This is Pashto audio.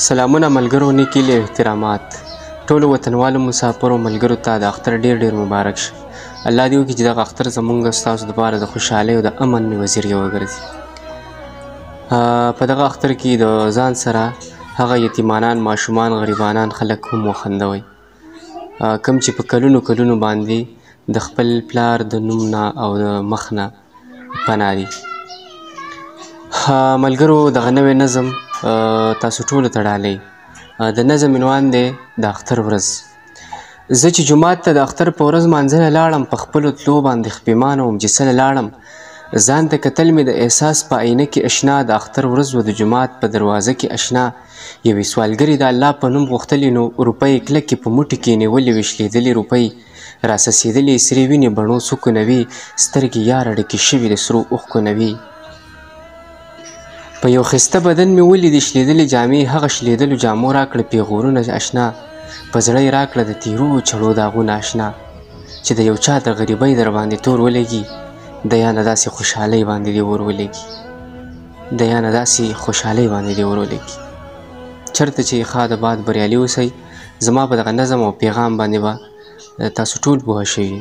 سلامونه ملګرو، نیکې له احترامات ټولو وطنوالو مسافرو ملګرو ته د اختر ډیر مبارک شه. الله دې وکړي چې دغه اختر زمونږ ستاسو دپاره د خوشحالۍ او د امن وزیری وګرځي. په دغه اختر کې د ځان سره هغه یتیمانان، ماشومان، غریبانان خلک هم وخندوئ کوم چې په کلونو باندې د خپل پلار د نوم نه او د مخ نه پناه دي. ملګرو، دغه نوی نظم تاسو ټولو ته ډالۍ. د نظم عنوان دی د اختر ورځ. زه چې جومات ته د اختر په ورځ مانځنه لاړم، په خپلو تلو باندې خپیمانه وم چې سله لاړم. ځان ته کتل مې د احساس په آینه کې اشنا، د اختر ورځ و د جومات په دروازه کې اشنا. یوې سوالګرې د الله په نوم غوښتلې نو روپۍ کلکې په موټي کې نیولې وې شلېدلې روپۍ، راسسېدلې سرې وینې بڼو سکونوي، سترګې یاره ډکې شوي د سرو اوښکو نه وي. په یو ښایسته بدن مې ولیدې شلېدلې جامې، هغه شلېدلو جامو راکړه پیغورونه اشنا، په زړه یې راکړه د تیرو چړو داغونه اشنا. چې د یو چا د غریبۍ در باندې تور ولګي، د یا نه داسې خوشحالۍ باندې دې ور ولګي، د یا نه داسې خوشحالۍ باندې دې ور ولګي. چېرته چې ښه د باد بریالي اوسئ. زما په دغه نظم او پیغام باندې به تاسو ټول پوه شوي.